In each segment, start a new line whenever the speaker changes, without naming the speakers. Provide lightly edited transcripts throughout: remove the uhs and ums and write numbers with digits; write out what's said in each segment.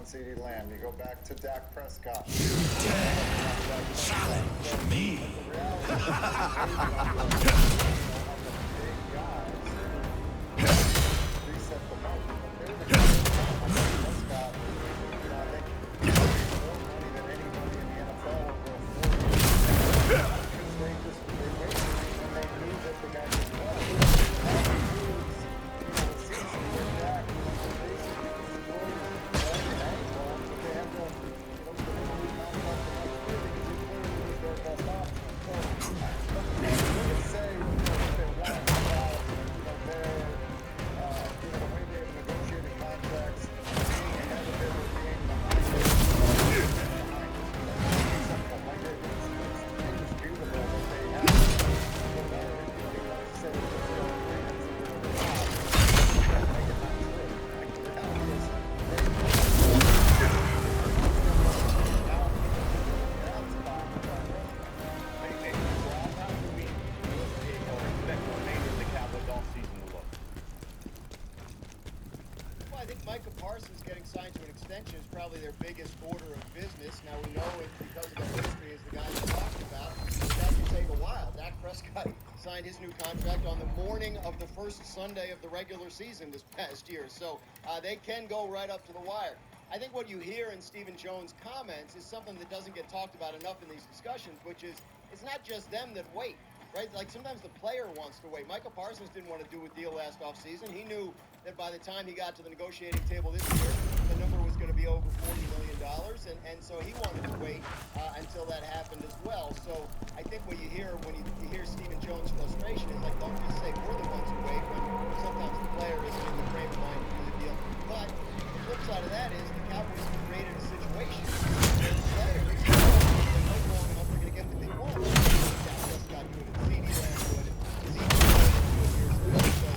on CeeDee Lamb. You go back to Dak Prescott.
Challenge me.
Reset the market. They're the Prescott. I think more money than anybody in the NFL over 4 years. Because they waited and they knew that the guy was well. That includes, the season where Dak basically destroyed his ankle, so they have to, put him in a new contract the next year because he clearly was their best option. So, you can say what they want about, their, the way they've negotiated contracts, being ahead of it or being behind it. It's indisputable that they have, no matter if you want to say that they're fans or not, you can't make it not true. Like, the reality is,
I think Micah Parsons getting signed to an extension is probably their biggest order of business. Now we know it because of their history, as the guys are talking about. That can take a while. Dak Prescott signed his new contract on the morning of the first Sunday of the regular season this past year, so they can go right up to the wire. I think what you hear in Stephen Jones' comments is something that doesn't get talked about enough in these discussions, which is it's not just them that wait, right? Like sometimes the player wants to wait. Micah Parsons didn't want to do a deal last offseason. He knew that by the time he got to the negotiating table this year, the number was going to be over $40 million, and so he wanted to wait until that happened as well. So I think what you hear when you hear Stephen Jones' frustration is like, don't just say we're the ones who wait when sometimes the player isn't in the frame of mind to do the deal. But the flip side of that is the Cowboys have created a situation where the players, if they wait long enough, they're going to get what they want. Dak Prescott good, and CeeDee Lamb good, and Zeke good years ago. So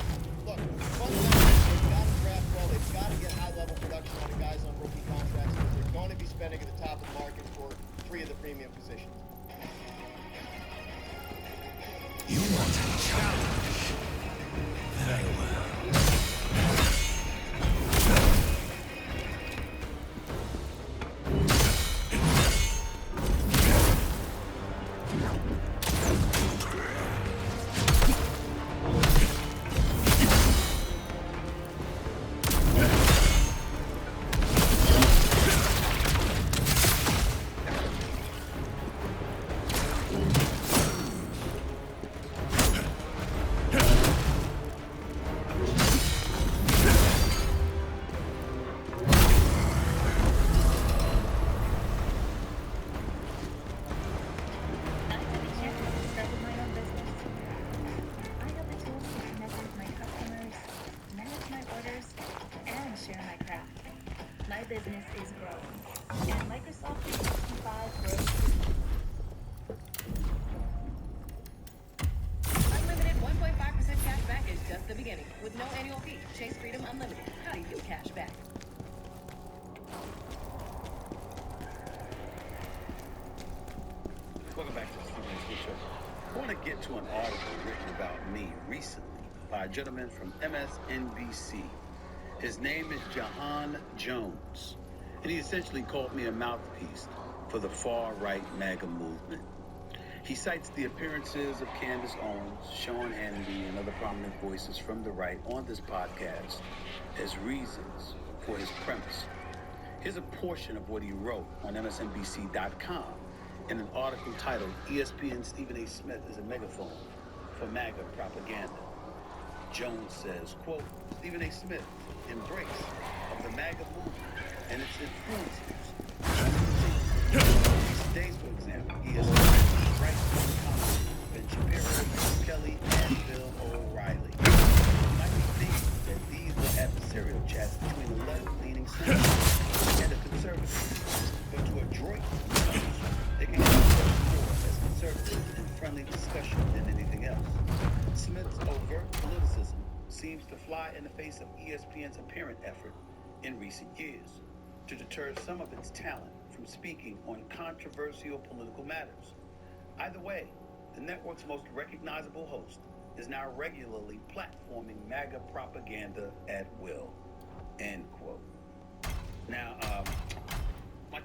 look, fundamentally, they've got to draft well. They've got to get high-level production out of guys on rookie contracts because they're going to be spending at the top of the market for 3 of the premium positions.
You want a challenge? Very well.
Business is growing, and Microsoft 365 grows.
Unlimited 1.5% cash back is just the beginning. With no annual fee, Chase Freedom Unlimited. How do you get cash back?
Welcome back to the Stephen A. Smith Show. I want to get to an article written about me recently by a gentleman from MSNBC. His name is Jahan Jones, and he essentially called me a mouthpiece for the far-right MAGA movement. He cites the appearances of Candace Owens, Sean Hannity, and other prominent voices from the right on this podcast as reasons for his premise. Here's a portion of what he wrote on MSNBC.com in an article titled ESPN Stephen A. Smith is a megaphone for MAGA propaganda. Jones says, quote, Stephen A. Smith, embrace of the MAGA movement and its influencers. These days, for example, ESPN, Bryce, Ben Shapiro, Kelly, and Bill O'Reilly. You might be thinking that these were adversarial chats between a left-leaning senator and a conservative. But to a adroit listeners, they can get more as conservative and friendly discussion than anything else. Smith's overt politicism seems to fly in the face of ESPN's apparent effort in recent years to deter some of its talent from speaking on controversial political matters. Either way, the network's most recognizable host is now regularly platforming MAGA propaganda at will. End quote. Now,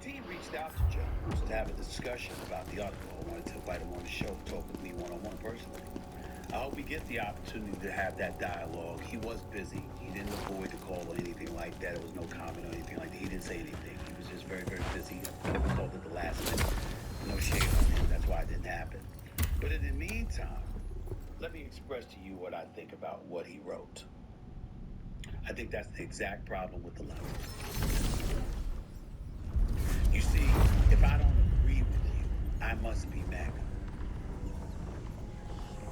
team reached out to Jones to have a discussion about the article. I wanted to invite him on the show to talk with me one-on-one personally. I hope we get the opportunity to have that dialogue. He was busy. He didn't avoid the call or anything like that. There was no comment or anything like that. He didn't say anything. He was just very, very busy. I called at the last minute. No shade on him. That's why it didn't happen. But in the meantime, let me express to you what I think about what he wrote. I think that's the exact problem with the left. You see, if I don't agree with you, I must be MAGA.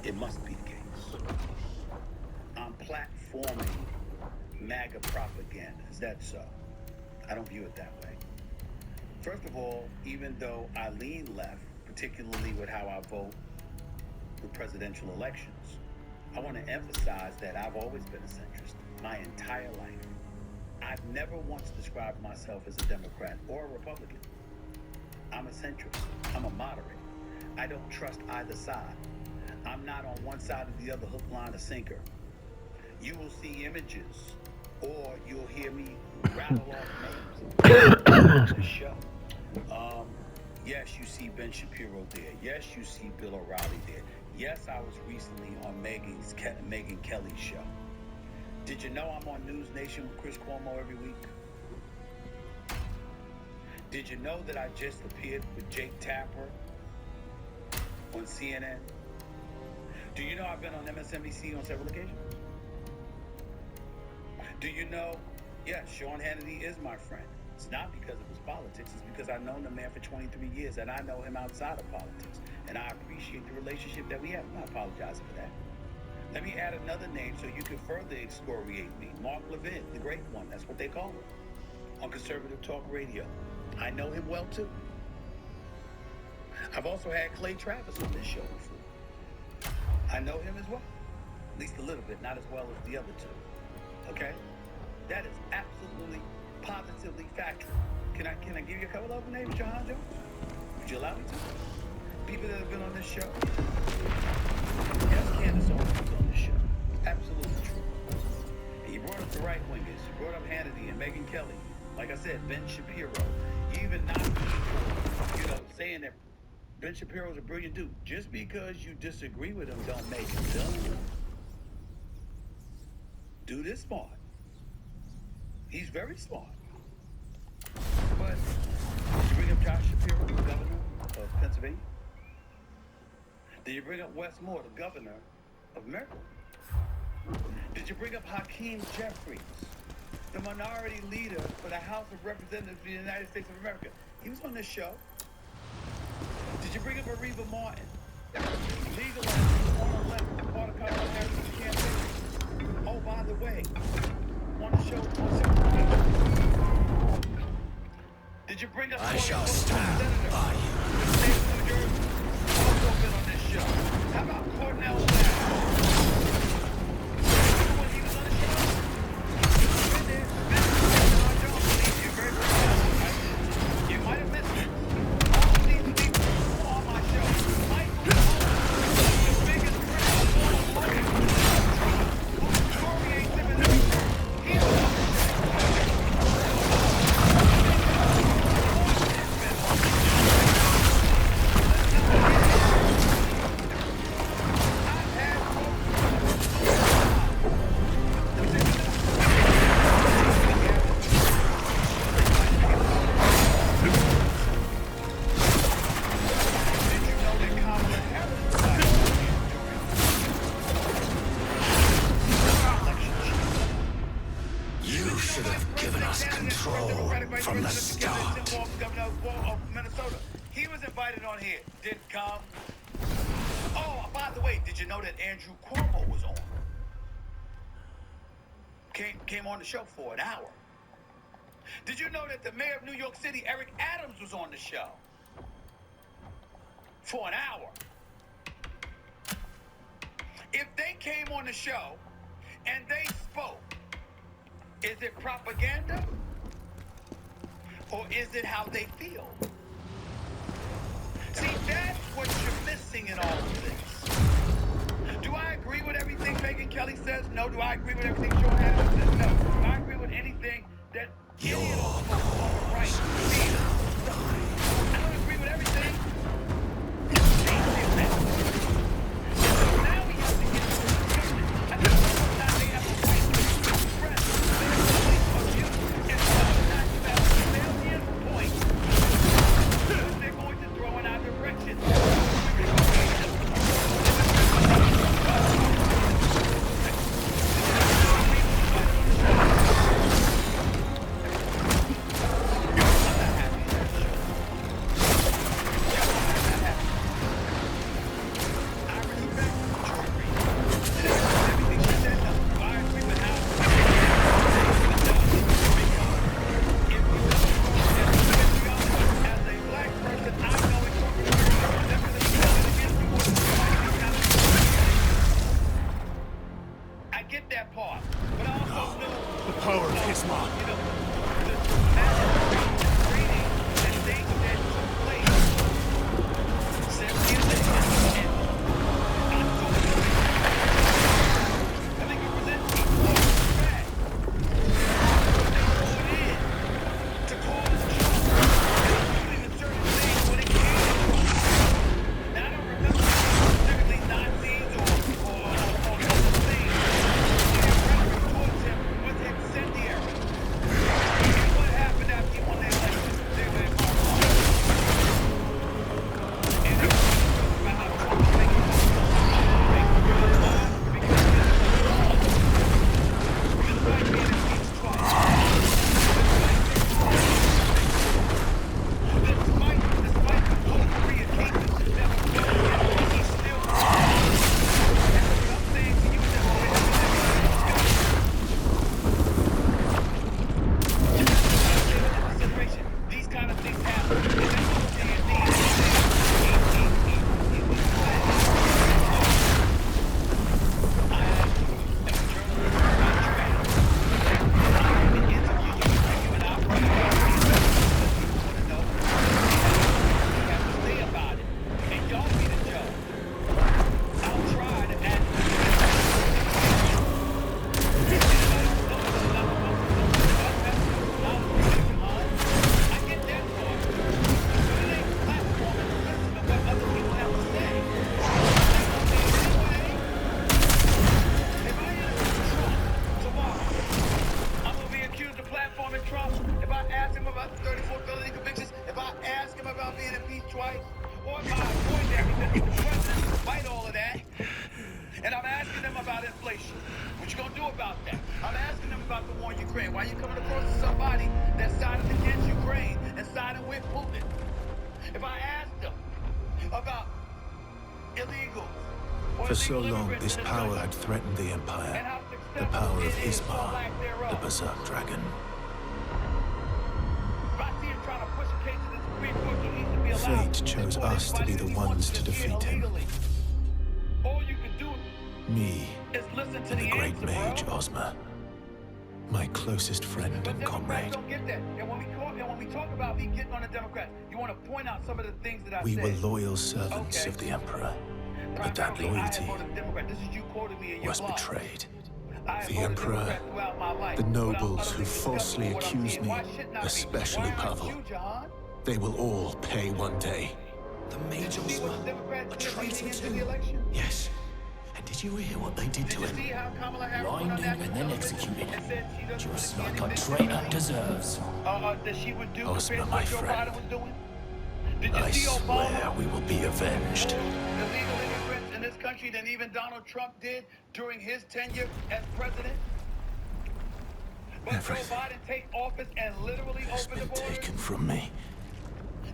It must be the case. I'm platforming MAGA propaganda. Is that so? I don't view it that way. First of all, even though I lean left, particularly with how I vote with presidential elections, I want to emphasize that I've always been a centrist my entire life. I've never once described myself as a Democrat or a Republican. I'm a centrist. I'm a moderate. I don't trust either side. I'm not on one side or the other, hook, line, or sinker. You will see images, or you'll hear me rattle off names on the show. Yes, you see Ben Shapiro there. Yes, you see Bill O'Reilly there. Yes, I was recently on Megyn Kelly's show. Did you know I'm on News Nation with Chris Cuomo every week? Did you know that I just appeared with Jake Tapper on CNN? Do you know I've been on MSNBC on several occasions? Do you know, yes, Sean Hannity is my friend. It's not because of his politics, it's because I've known the man for 23 years and I know him outside of politics. And I appreciate the relationship that we have. I'm not apologizing for that. Let me add another name so you can further excoriate me. Mark Levin, the great one, that's what they call him, on Conservative Talk Radio. I know him well too. I've also had Clay Travis on this show before. I know him as well, at least a little bit, not as well as the other two. Okay? That is absolutely, positively factual. Can I give you a couple of names, Jahan Jones? Would you allow me to? People that have been on this show. Yes, Candace Owens was on this show. Absolutely true. And you brought up the right wingers. You brought up Hannity and Megyn Kelly. Like I said, Ben Shapiro. You even knocked people, saying that Ben Shapiro's a brilliant dude. Just because you disagree with him don't make him dumb. Dude is smart. He's very smart. But did you bring up Josh Shapiro, the governor of Pennsylvania? Did you bring up Wes Moore, the governor of Maryland? Did you bring up Hakeem Jeffries, the minority leader for the House of Representatives of the United States of America? He was on this show. Did you bring up Areva Martin, legalized on the left, part of Kamala Harris's campaign? Oh, by the way, on the show on several occasions. Did you bring up
I shall stand by you.
the state of New Jersey? Also been on this show. How about Cornell West? Remember when he was on the show? Been there. I don't believe you very well, right? You might have missed it. All of these people on my show. Michael Owen, the biggest critic of all Logan, who excoriates him in the research. He was on the show.
You should have given us control from the start.
Governor of Minnesota. He was invited on here. Didn't come. Oh, by the way, did you know that Andrew Cuomo was on? Came on the show for an hour. Did you know that the mayor of New York City, Eric Adams, was on the show for an hour? If they came on the show and they spoke, is it propaganda? Or is it how they feel? See, that's what you're missing in all of this. Do I agree with everything Megyn Kelly says? No. Do I agree with everything Sean Hannity says? No. Do I agree with anything that any of those folks on the right feel? price, or am I avoiding everything the president despite all of that? And I'm asking them about inflation. What you gonna do about that? I'm asking them about the war in Ukraine. Why you coming across to somebody that's siding against Ukraine and siding with Putin? If I ask them about illegals,
For so long, this power had threatened the Empire. The power of Ismar, the Berserk dragon. Fate chose us to be the ones to defeat him.
All you can do
Me
is listen to
and the great
answer,
mage
bro.
Ozma. My closest friend
But
and
Democrats
comrade.
don't get that. And when we talk about me getting on the Democrats, you want to point out some of the things that I
We
said.
were loyal servants
Okay.
of the Emperor.
Prime
But that
Minister, I have
loyalty
voted Democrat. This is you quoting me in your
was
blog.
betrayed.
I have
The
voted
Emperor,
Democrat throughout my life,
the
but I'm
nobles who
utterly
falsely
disgusted with what I'm
accused
seeing.
me,
Why shouldn't I be?
especially
Why aren't
Pavel.
you, John?
They will all pay one day.
The Mage
See what the
Ozma,
Democrats
a
did leading
traitor
into the
too.
election?
Yes. And did you hear what they did
Did
to
you see
him?
how Kamala Harris
Blind
went on
him
national
and then
television
executed
and said she doesn't
Just
really
like
see
a
anything
traitor
differently,
deserves.
that she would do
Ozma,
compared to
my
what Joe
friend.
Biden was doing? Did you
I
see
swear
Obama
we will be avenged.
more illegal immigrants in this country than even Donald Trump did during his tenure as president? But
Everything
Joe Biden take office and literally
has
open the
been
border?
taken from me.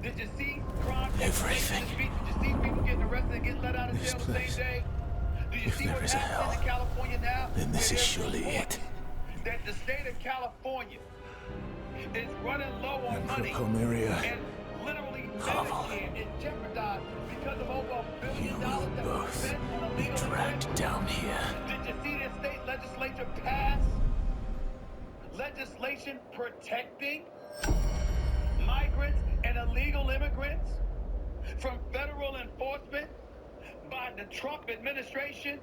Did you see crime
Everything.
Did you see people getting arrested and getting let out of
This
jail the
place.
same day? Do you
If
see
there
what's
is a
happening in
hell,
California now?
then this
Where
is
there's
surely
reports
it.
that the state of California is running low on
Emperor
money
Pomeria,
and literally
Pavel,
Medicare is jeopardized because of over $1
you
billion
will
that was
both
spent on
be
illegal
dragged
immigrants.
down here.
Did you see the state legislature pass legislation protecting migrants and illegal immigrants from federal enforcement by the Trump administration?